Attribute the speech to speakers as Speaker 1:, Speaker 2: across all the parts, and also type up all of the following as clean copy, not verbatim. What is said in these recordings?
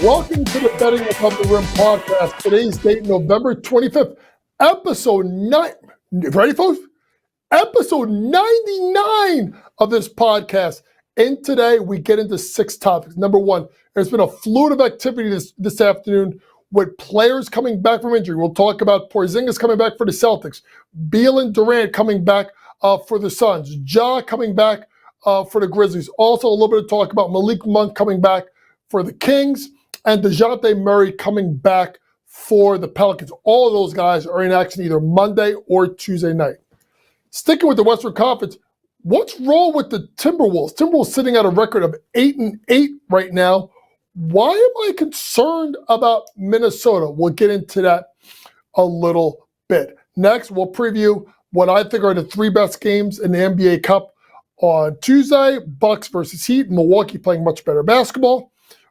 Speaker 1: Welcome to the Betting Above the Rim podcast. Today's date, November 25th, episode 9. Ready, folks? Episode 99 of this podcast. And today we get into 6 topics. Number 1, there's been a fluid of activity this afternoon with players coming back from injury. We'll talk about Porzingis coming back for the Celtics, Beal and Durant coming back for the Suns, Ja coming back for the Grizzlies. Also a little bit of talk about Malik Monk coming back for the Kings, and DeJounte Murray coming back for the Pelicans. All of those guys are in action either Monday or Tuesday night. Sticking with the Western Conference, what's wrong with the Timberwolves? Timberwolves sitting at a record of 8-8 right now. Why am I concerned about Minnesota? We'll get into that a little bit. Next, we'll preview what I think are the 3 best games in the NBA Cup on Tuesday. Bucks versus Heat. Milwaukee playing much better basketball.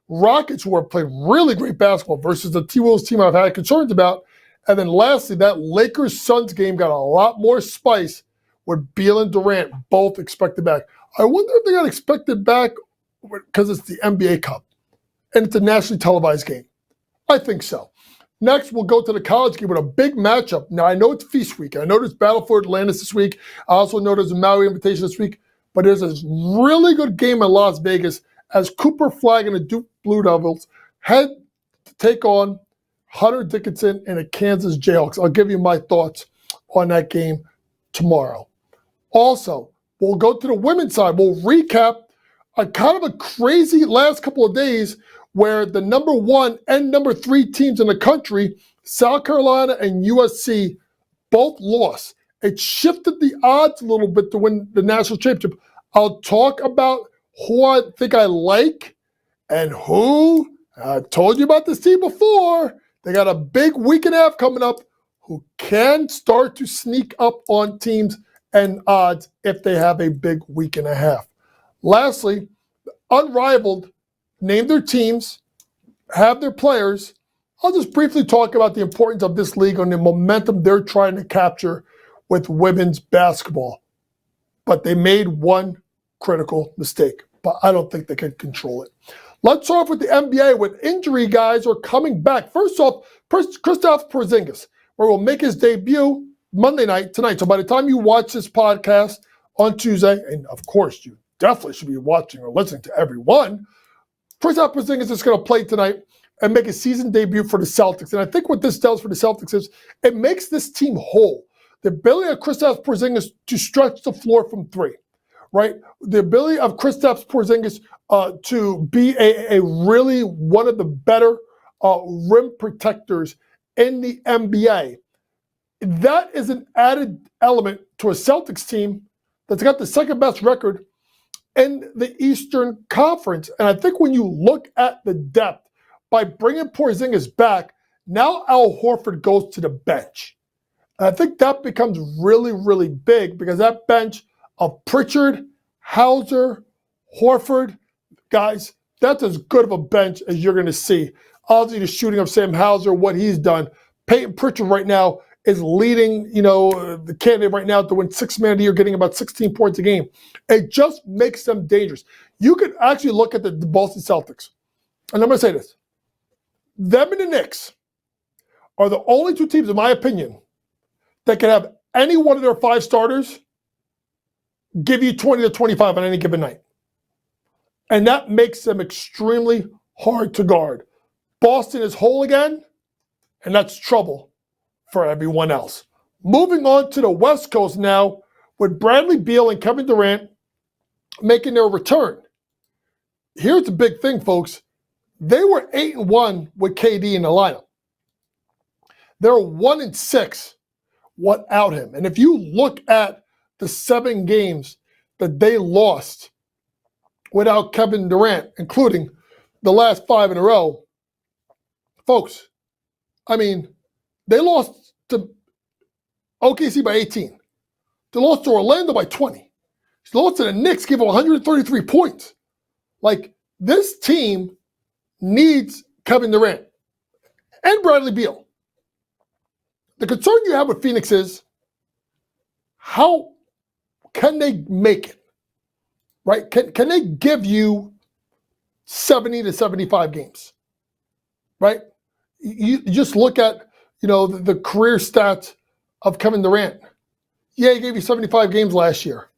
Speaker 1: Rockets, who have played really great basketball, versus the T-Wolves team I've had concerns about. And then lastly, that Lakers-Suns game got a lot more spice with Beal and Durant both expected back. I wonder if they got expected back because it's the NBA Cup and it's a nationally televised game. I think so. Next, we'll go to the college game with a big matchup. Now, I know it's Feast Week. I know there's Battle for Atlantis this week. I also know there's a Maui Invitation this week. But there's a really good game in Las Vegas as Cooper Flagg and the Duke Blue Devils head to take on Hunter Dickinson and the Kansas Jayhawks. I'll give you my thoughts on that game tomorrow. Also, we'll go to the women's side. We'll recap a kind of a crazy last couple of days where the number 1 and number 3 teams in the country, South Carolina and USC, both lost. It shifted the odds a little bit to win the national championship. I'll talk about who I think I like and who. I've told you about this team before. They got a big week and a half coming up who can start to sneak up on teams and odds if they have a big week and a half. Lastly, Unrivaled name their teams, have their players. I'll just briefly talk about the importance of this league and the momentum they're trying to capture with women's basketball. But they made one critical mistake, but I don't think they can control it. Let's start off with the NBA with injury guys are coming back. First off, Kristaps Porzingis, where will make his debut Monday night tonight. So by the time you watch this podcast on Tuesday, and of course you definitely should be watching or listening to everyone, Kristaps Porzingis is going to play tonight and make a season debut for the Celtics. And I think what this does for the Celtics is it makes this team whole. The ability of Kristaps Porzingis to stretch the floor from 3. Right, the ability of Kristaps Porzingis to be a really one of the better rim protectors in the NBA. That is an added element to a Celtics team that's got the second best record in the Eastern Conference. And I think when you look at the depth, by bringing Porzingis back, now Al Horford goes to the bench. And I think that becomes really, really big because that bench of Pritchard, Hauser, Horford, guys, that's as good of a bench as you're going to see. Obviously, the shooting of Sam Hauser, what he's done. Peyton Pritchard right now is leading, the candidate right now to win 6th Man of the Year, getting about 16 points a game. It just makes them dangerous. You could actually look at the Boston Celtics, and I'm going to say this. Them and the Knicks are the only 2 teams, in my opinion, that can have any one of their 5 starters give you 20 to 25 on any given night. And that makes them extremely hard to guard. Boston is whole again, and that's trouble for everyone else. Moving on to the West Coast now, with Bradley Beal and Kevin Durant making their return. Here's the big thing, folks. They were 8-1 with KD in the lineup. They're 1-6 without him. And if you look at the 7 games that they lost without Kevin Durant, including the last 5 in a row, folks, I mean, they lost to OKC by 18. They lost to Orlando by 20. They lost to the Knicks, gave them 133 points. Like, this team needs Kevin Durant and Bradley Beal. The concern you have with Phoenix is how can they make it, right? Can they give you 70 to 75 games? right? You just look at, the career stats of Kevin Durant. Yeah, he gave you 75 games last year.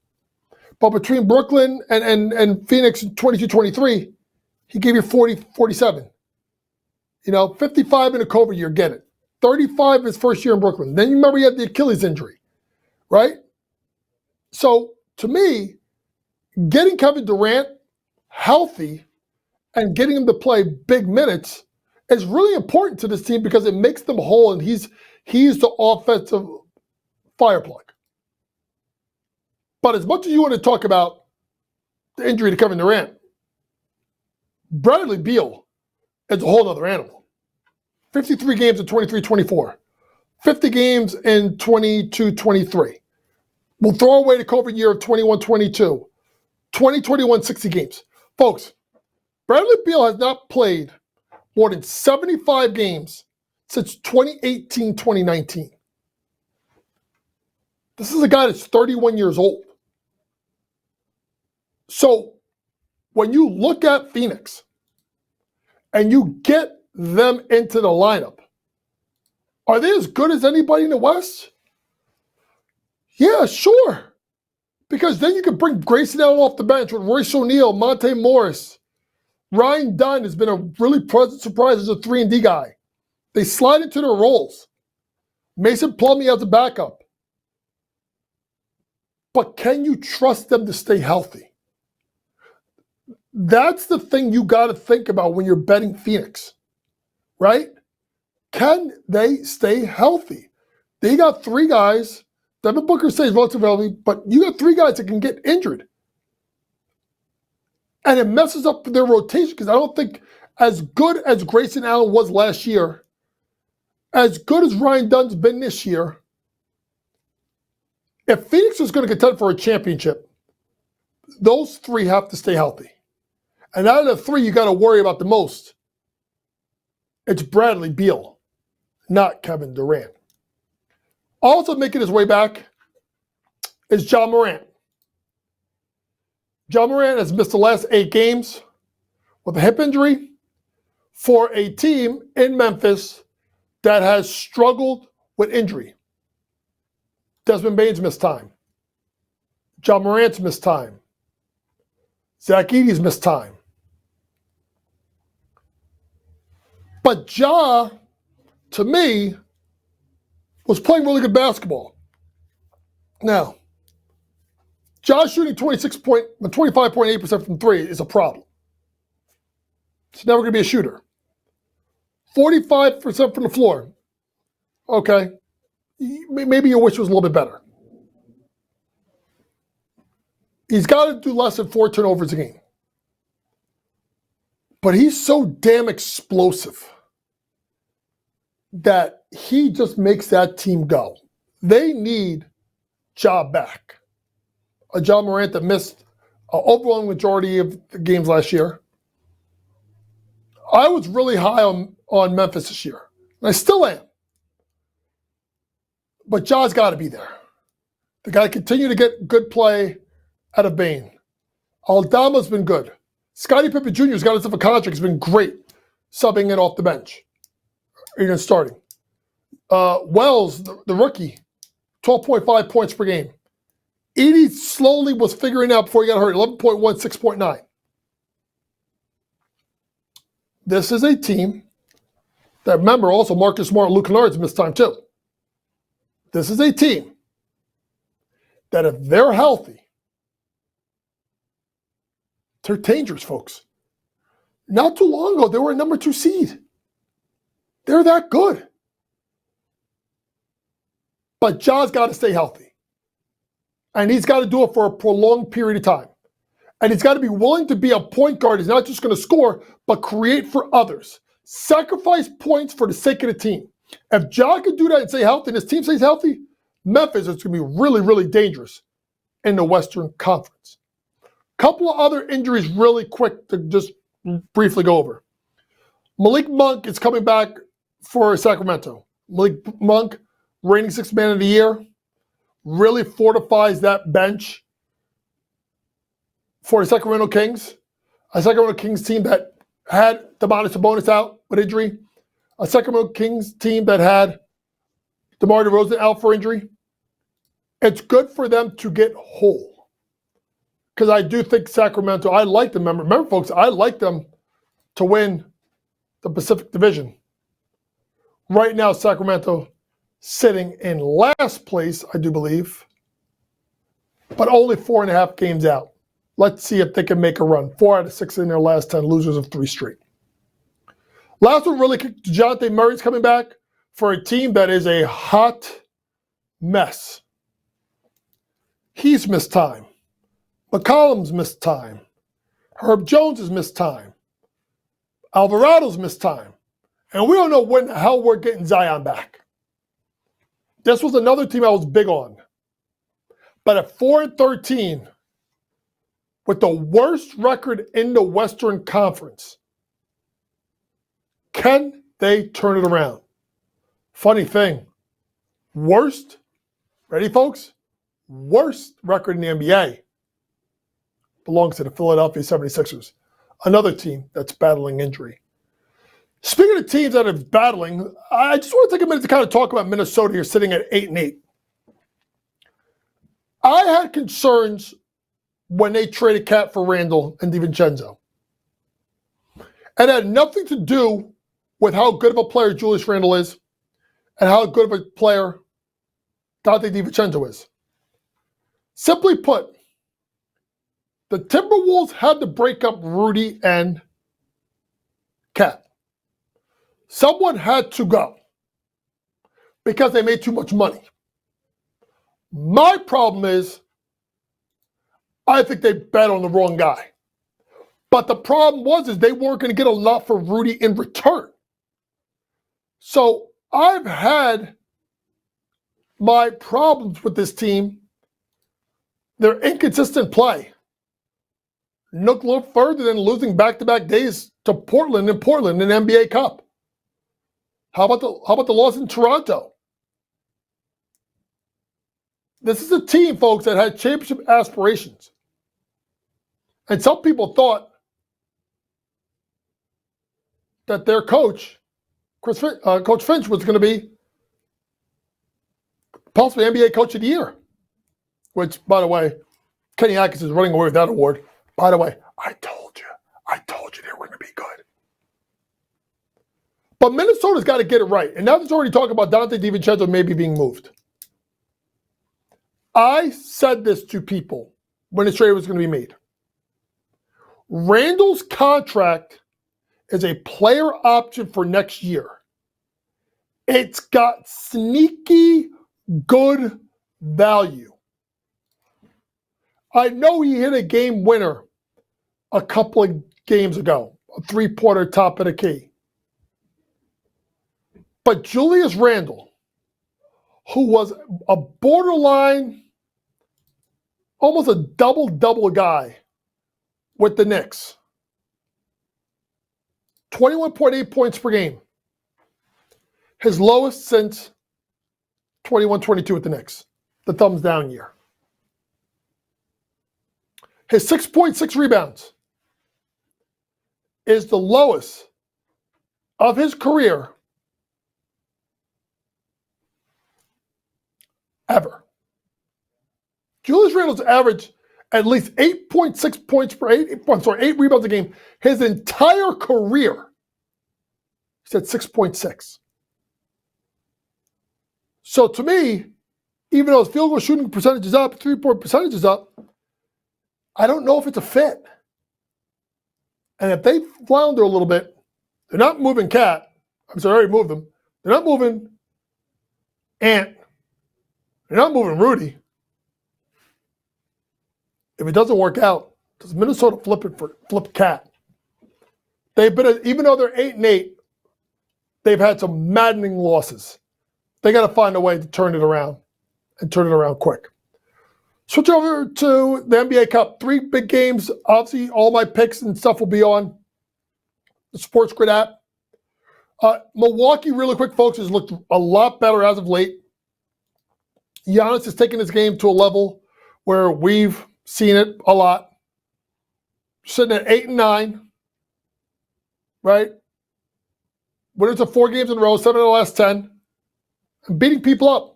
Speaker 1: But between Brooklyn and Phoenix in 22-23, he gave you 47. 55 in a COVID year, get it. 35 his first year in Brooklyn. Then you remember he had the Achilles injury, right? So, to me, getting Kevin Durant healthy and getting him to play big minutes is really important to this team because it makes them whole, and he's the offensive fire plug. But as much as you want to talk about the injury to Kevin Durant, Bradley Beal is a whole other animal. 53 games in 23-24. 50 games in 22-23. We'll throw away the COVID year of 21-22. 2021, 60 games. Folks, Bradley Beal has not played more than 75 games since 2018-2019. This is a guy that's 31 years old. So when you look at Phoenix and you get them into the lineup, are they as good as anybody in the West? Yeah, sure. Because then you can bring Grayson Allen off the bench with Royce O'Neal, Monte Morris. Ryan Dunn has been a really pleasant surprise as a 3-and-D guy. They slide into their roles. Mason Plumlee as a backup. But can you trust them to stay healthy? That's the thing you got to think about when you're betting Phoenix, right? Can they stay healthy? They got 3 guys. Devin Booker stays relatively healthy, but you got 3 guys that can get injured. And it messes up their rotation because I don't think as good as Grayson Allen was last year, as good as Ryan Dunn's been this year, if Phoenix is going to contend for a championship, those 3 have to stay healthy. And out of the 3 you got to worry about the most, it's Bradley Beal, not Kevin Durant. Also making his way back is Ja Morant. Ja Morant has missed the last 8 games with a hip injury for a team in Memphis that has struggled with injury. Desmond Bane's missed time. Ja Morant's missed time. Zach Edey's missed time. But Ja, to me, was playing really good basketball. Now, Ja shooting 25.8% from 3 is a problem. He's never going to be a shooter. 45% from the floor. Okay. Maybe your wish was a little bit better. He's got to do less than 4 turnovers a game. But he's so damn explosive that he just makes that team go. They need Ja back. A Ja Morant that missed an overwhelming majority of the games last year. I was really high on Memphis this year. And I still am. But Ja's got to be there. They got to continue to get good play out of Bane. Aldama's been good. Scottie Pippen Jr. has got himself a contract. He's been great subbing it off the bench. Even starting. Wells, the rookie, 12.5 points per game. Edey slowly was figuring out before he got hurt, 11.1, 6.9. This is a team that, remember, also Marcus Smart and Luke Kennard's missed time too. This is a team that if they're healthy, they're dangerous, folks. Not too long ago, they were a number 2 seed. They're that good. But Ja's got to stay healthy. And he's got to do it for a prolonged period of time. And he's got to be willing to be a point guard. He's not just going to score, but create for others. Sacrifice points for the sake of the team. If Ja can do that and stay healthy, and his team stays healthy, Memphis is going to be really, really dangerous in the Western Conference. Couple of other injuries really quick to just briefly go over. Malik Monk is coming back for Sacramento. Malik Monk, reigning 6th man of the year, really fortifies that bench for the Sacramento Kings. A Sacramento Kings team that had Domantas Sabonis out with injury, a Sacramento Kings team that had DeMar DeRozan out for injury. It's good for them to get whole. Because I do think Sacramento, I like them. Remember, folks, I like them to win the Pacific Division. Right now, Sacramento sitting in last place, I do believe, but only 4.5 games out. Let's see if they can make a run. 4 out of 6 in their last 10, losers of 3 straight. Last one really quick, DeJounte Murray's coming back for a team that is a hot mess. He's missed time. McCollum's missed time. Herb Jones has missed time. Alvarado's missed time. And we don't know when the hell we're getting Zion back. This was another team I was big on. But at 4-13, with the worst record in the Western Conference, can they turn it around? Funny thing, worst, ready folks? Worst record in the NBA belongs to the Philadelphia 76ers, another team that's battling injury. Speaking of teams that are battling, I just want to take a minute to kind of talk about Minnesota here sitting at 8-8. I had concerns when they traded Cat for Randle and DiVincenzo. It had nothing to do with how good of a player Julius Randle is and how good of a player Donte DiVincenzo is. Simply put, the Timberwolves had to break up Rudy and Cat. Someone had to go because they made too much money. My problem is I think they bet on the wrong guy. But the problem is they weren't going to get a lot for Rudy in return. So I've had my problems with this team. Their inconsistent play. Look a little further than losing back-to-back days to Portland in the NBA Cup. How about the loss in Toronto? This is a team, folks, that had championship aspirations. And some people thought that their coach, Coach Finch, was going to be possibly NBA Coach of the Year. Which, by the way, Kenny Atkins is running away with that award. By the way, I told you they were going to be good. But Minnesota's got to get it right. And now there's already talk about Donte DiVincenzo maybe being moved. I said this to people when the trade was going to be made. Randle's contract is a player option for next year. It's got sneaky good value. I know he hit a game winner a couple of games ago, a 3-pointer top of the key. But Julius Randle, who was a borderline, almost a double-double guy with the Knicks, 21.8 points per game, his lowest since 21-22 with the Knicks, the thumbs down year. His 6.6 rebounds is the lowest of his career ever. Julius Randle's averaged at least 8.6 points per 8 rebounds a game his entire career. He's at 6.6. So to me, even though his field goal shooting percentage is up, 3-point percentage is up, I don't know if it's a fit. And if they flounder a little bit, they're not moving Cat. I'm sorry, I already moved them. They're not moving Ant. They're not moving Rudy. If it doesn't work out, does Minnesota flip Cat? They've been, even though they're 8-8, they've had some maddening losses. They got to find a way to turn it around and turn it around quick. Switch over to the NBA Cup. 3 big games. Obviously, all my picks and stuff will be on the Sports Grid app. Milwaukee, really quick, folks, has looked a lot better as of late. Giannis has taken his game to a level where we've seen it a lot. Sitting at 8-9, right? winners of 4 games in a row, 7 of the last 10, and beating people up.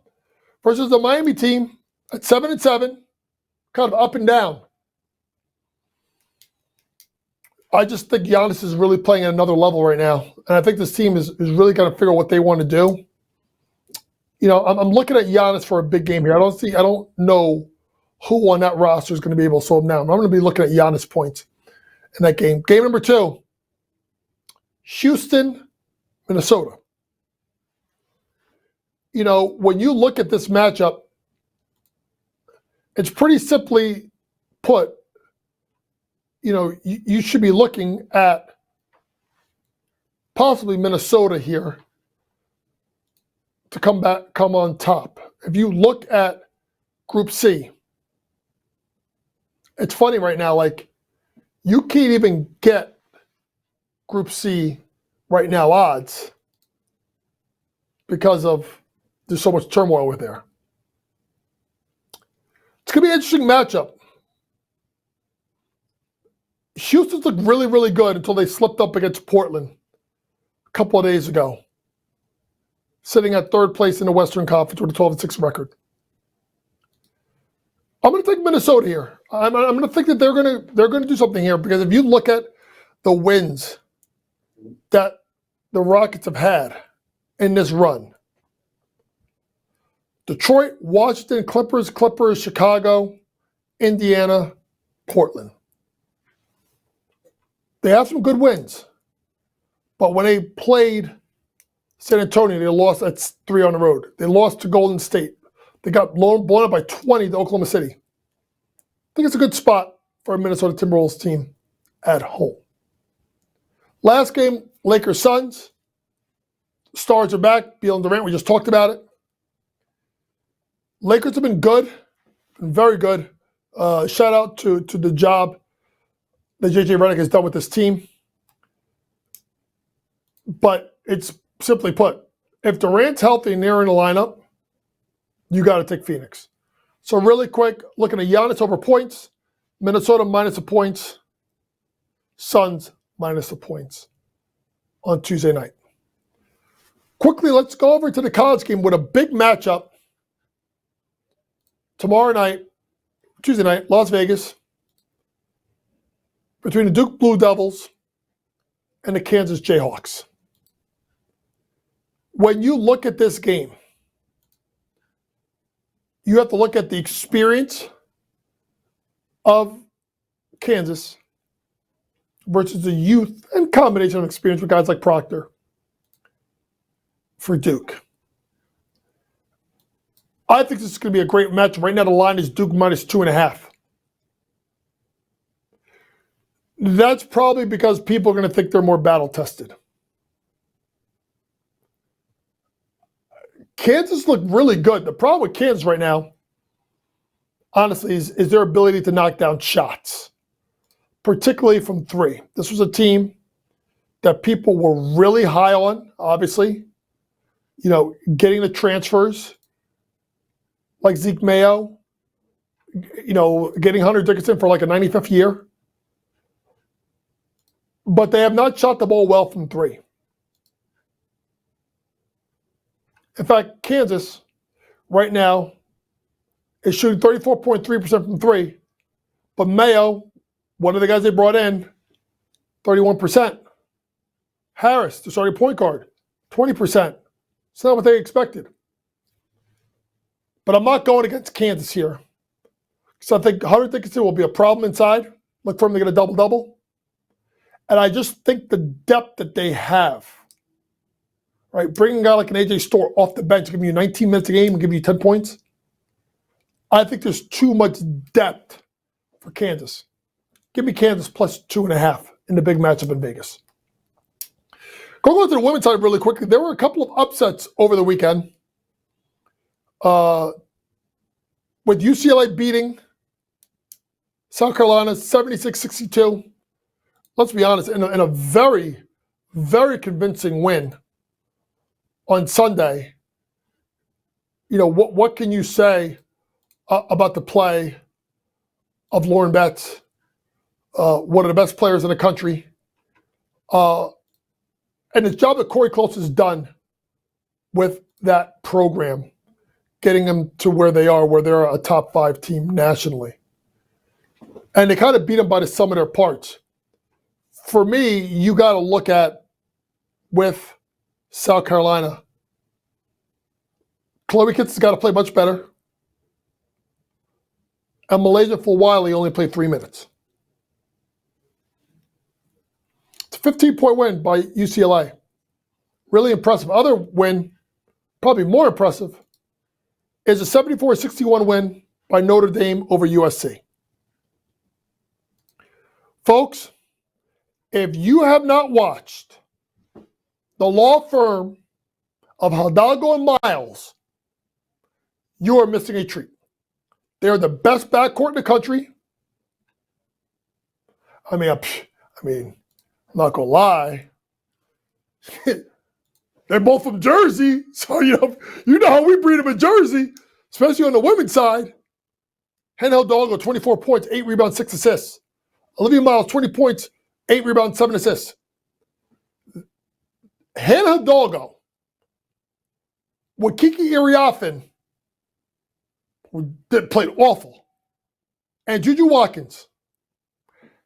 Speaker 1: Versus the Miami team at 7-7, kind of up and down. I just think Giannis is really playing at another level right now. And I think this team is really going to figure out what they want to do. You know, I'm looking at Giannis for a big game here. I don't know who on that roster is going to be able to slow him down. I'm going to be looking at Giannis points in that game. Game number 2, Houston, Minnesota. You know, when you look at this matchup, it's pretty simply put, you know, you should be looking at possibly Minnesota here to come on top. If you look at Group C, it's funny right now, like, you can't even get Group C right now odds because of there's so much turmoil with there. It's going to be an interesting matchup. Houston's looked really, really good until they slipped up against Portland a couple of days ago, sitting at 3rd place in the Western Conference with a 12-6 record. I'm going to take Minnesota here. I'm going to think that they're going to do something here, because if you look at the wins that the Rockets have had in this run, Detroit, Washington, Clippers, Chicago, Indiana, Portland. They have some good wins. But when they played San Antonio, they lost at 3 on the road. They lost to Golden State. They got blown up by 20 to Oklahoma City. I think it's a good spot for a Minnesota Timberwolves team at home. Last game, Lakers-Suns. Stars are back. Beal and Durant, we just talked about it. Lakers have been good, been very good. Shout out to the job that J.J. Redick has done with this team. But it's simply put, if Durant's healthy and they're in the lineup, you got to take Phoenix. So really quick, looking at Giannis over points, Minnesota minus the points, Suns minus the points on Tuesday night. Quickly, let's go over to the college game with a big matchup tomorrow night, Tuesday night, Las Vegas, between the Duke Blue Devils and the Kansas Jayhawks. When you look at this game, you have to look at the experience of Kansas versus the youth and combination of experience with guys like Proctor for Duke. I think this is going to be a great match. Right now, the line is Duke minus 2.5. That's probably because people are going to think they're more battle-tested. Kansas looked really good. The problem with Kansas right now, honestly, is their ability to knock down shots, particularly from 3. This was a team that people were really high on, obviously. You know, getting the transfers like Zeke Mayo, you know, getting Hunter Dickinson for like a 95th year. But they have not shot the ball well from 3. In fact, Kansas right now is shooting 34.3% from 3. But Mayo, one of the guys they brought in, 31%. Harris, the starting point guard, 20%. It's not what they expected. But I'm not going against Kansas here. So I think Hunter Dickinson will be a problem inside. Look for him to get a double-double. And I just think the depth that they have, right? Bringing a guy like an AJ Storr off the bench, giving you 19 minutes a game and giving you 10 points. I think there's too much depth for Kansas. Give me Kansas plus 2.5 in the big matchup in Vegas. Going on to the women's side really quickly, there were a couple of upsets over the weekend. With UCLA beating South Carolina 76-62. Let's be honest, in a very, very convincing win on Sunday. You know, what can you say about the play of Lauren Betts, one of the best players in the country? And the job that Corey Close has done with that program, getting them to where they are, where they're a top 5 team nationally. And they kind of beat them by the sum of their parts. For me, you got to look at with South Carolina. Chloe Kitts has got to play much better. And Malaysia Fulwiley only played 3 minutes. It's a 15-point win by UCLA. Really impressive. Other win, probably more impressive, is a 74-61 win by Notre Dame over USC. Folks, if you have not watched the law firm of Hidalgo and Miles, you are missing a treat. They are the best backcourt in the country. I mean, I'm not going to lie. They're both from Jersey, so you know how we breed them in Jersey, especially on the women's side. Hannah Hidalgo, 24 points, 8 rebounds, 6 assists. Olivia Miles, 20 points, 8 rebounds, 7 assists. Hannah Hidalgo with Kiki Iriafen, who played awful, and Juju Watkins.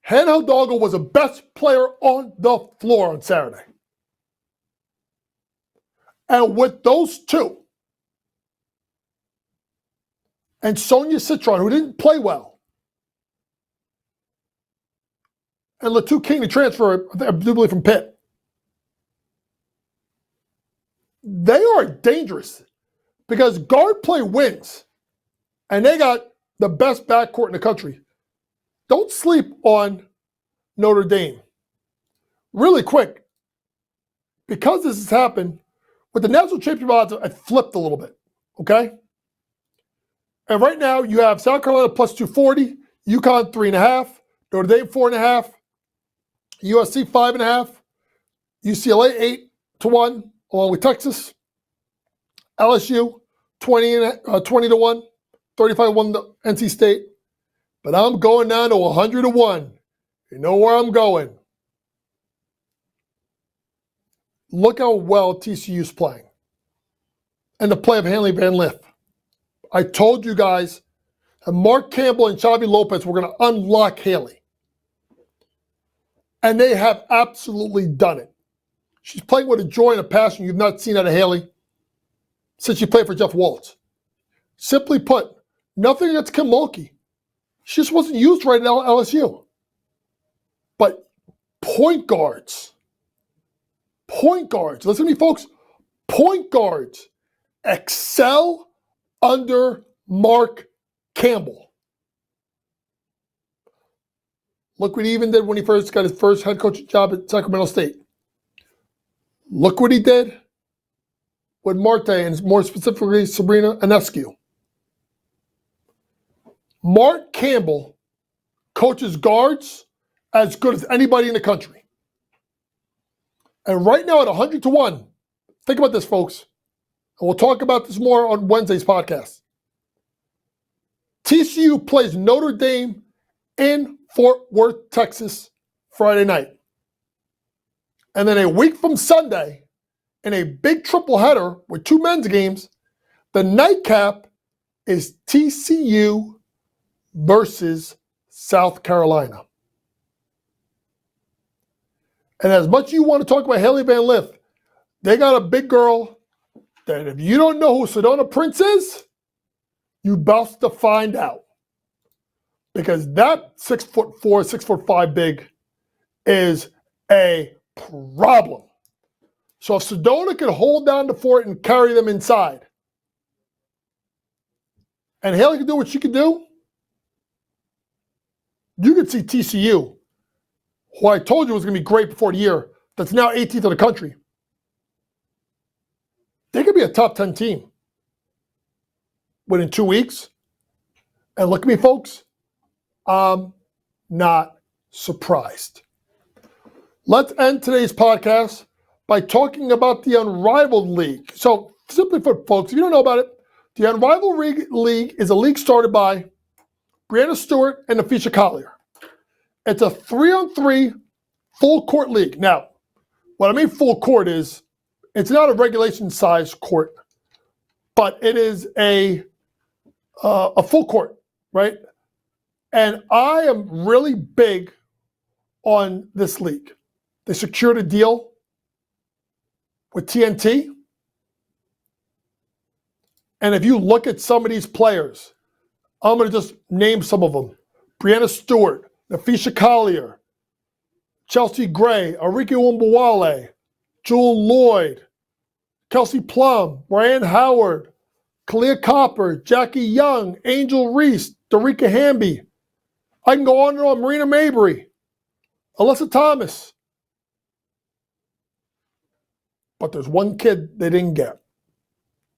Speaker 1: Hannah Hidalgo was the best player on the floor on Saturday. And with those two, and Sonia Citron, who didn't play well, and Latu King, the transfer, I believe from Pitt, they are dangerous because guard play wins, and they got the best backcourt in the country. Don't sleep on Notre Dame. Really quick, because this has happened, with the national championship odds, I flipped a little bit, okay? And right now, you have South Carolina plus 240, UConn 3.5, Notre Dame 4.5, USC 5.5, UCLA 8-1, along with Texas, LSU 20-1, 35-1 to NC State. But I'm going down to 100-1. You know where I'm going. Look how well TCU's playing. And the play of Hanley Van Lith. I told you guys that Mark Campbell and Xavi Lopez were going to unlock Haley. And they have absolutely done it. She's playing with a joy and a passion you've not seen out of Haley since she played for Jeff Waltz. Simply put, nothing against Kim Mulkey. She just wasn't used right at LSU. But point guards, listen to me, folks, point guards excel under Mark Campbell. Look what he even did when he first got his first head coaching job at Sacramento State. Look what he did with Marte and more specifically Sabrina Ionescu. Mark Campbell coaches guards as good as anybody in the country. And right now at 100-1, think about this, folks. And we'll talk about this more on Wednesday's podcast. TCU plays Notre Dame in Fort Worth, Texas, Friday night. And then a week from Sunday, in a big triple header with 2 men's games, the nightcap is TCU versus South Carolina. And as much as you want to talk about Haley Van Lith, they got a big girl that if you don't know who Sedona Prince is, you about to find out. Because that 6'4", 6'5" big is a problem. So if Sedona can hold down the fort and carry them inside, and Haley can do what she can do, you could see TCU, who I told you was going to be great before the year, that's now 18th in the country. They could be a top 10 team within 2 weeks. And look at me, folks. I'm not surprised. Let's end today's podcast by talking about the Unrivaled League. So, simply put, folks, if you don't know about it, the Unrivaled League is a league started by Brianna Stewart and Nafisha Collier. It's a 3-on-3 full-court league. Now, What I mean full court is, it's not a regulation size court, but it is a full court, right? And I am really big on this league. They secured a deal with TNT. And if you look at some of these players, I'm going to just name some of them. Breanna Stewart, Nafisha Collier, Chelsea Gray, Arike Umbawale, Jewel Lloyd, Kelsey Plum, Brian Howard, Kalia Copper, Jackie Young, Angel Reese, Darika Hamby. I can go on and on. Marina Mabry, Alyssa Thomas. But there's one kid they didn't get.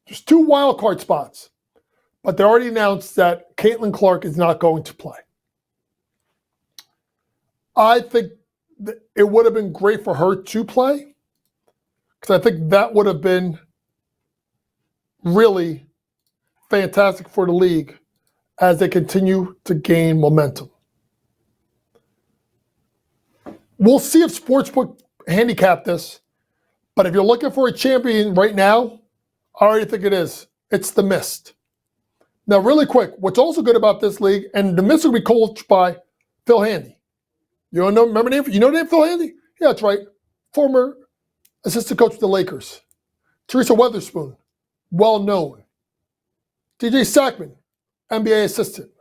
Speaker 1: There's 2 wild card spots. But they already announced that Caitlin Clark is not going to play. I think that it would have been great for her to play, because I think that would have been really fantastic for the league as they continue to gain momentum. We'll see if Sportsbook handicap this, but if you're looking for a champion right now, I already think it is. It's the Mist. Now, really quick, what's also good about this league, and the Mist will be coached by Phil Handy. You don't know? Remember the name? You know the name Phil Handy? Yeah, that's right. Former assistant coach of the Lakers. Teresa Weatherspoon, well known. DJ Sackman, NBA assistant.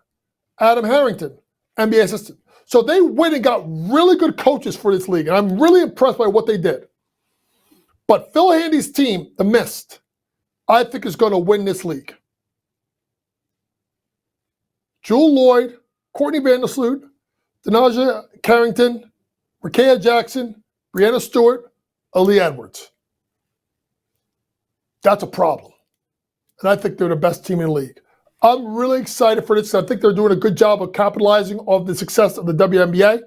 Speaker 1: Adam Harrington, NBA assistant. So they went and got really good coaches for this league, and I'm really impressed by what they did. But Phil Handy's team, the Mist, I think is going to win this league. Jewel Lloyd, Courtney Vandersloot, Denaja Carrington, Rakea Jackson, Breanna Stewart, Ali Edwards. That's a problem. And I think they're the best team in the league. I'm really excited for this. I think they're doing a good job of capitalizing on the success of the WNBA.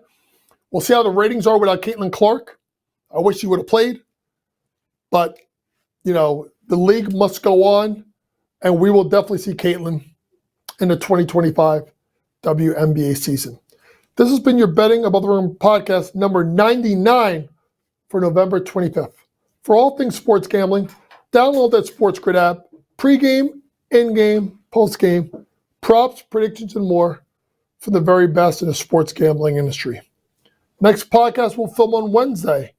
Speaker 1: We'll see how the ratings are without Caitlin Clark. I wish she would have played. But, you know, the league must go on, and we will definitely see Caitlin in the 2025 WNBA season. This has been your Betting Above the Rim podcast number 99 for November 25th. For all things sports gambling, download that Sports Grid app, pregame, in-game, post-game, props, predictions, and more from the very best in the sports gambling industry. Next podcast we'll film on Wednesday.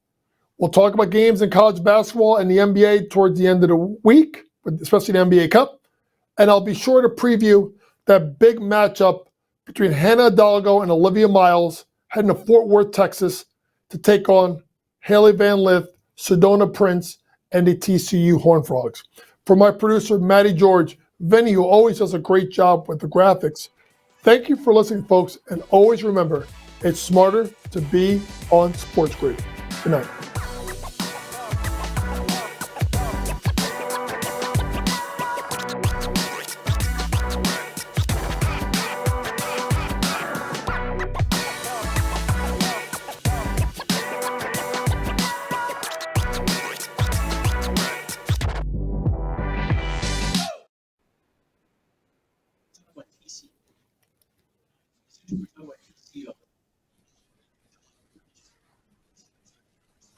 Speaker 1: We'll talk about games in college basketball and the NBA towards the end of the week, especially the NBA Cup. And I'll be sure to preview that big matchup between Hannah Hidalgo and Olivia Miles heading to Fort Worth, Texas to take on Haley Van Lith, Sedona Prince, and the TCU Horned Frogs. For my producer, Matty George, Vinny, who always does a great job with the graphics, thank you for listening, folks. And always remember, it's smarter to be on Sports Grid. Good night.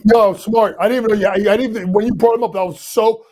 Speaker 1: No, smart. I didn't even know. Yeah, I didn't even, when you brought him up, I was so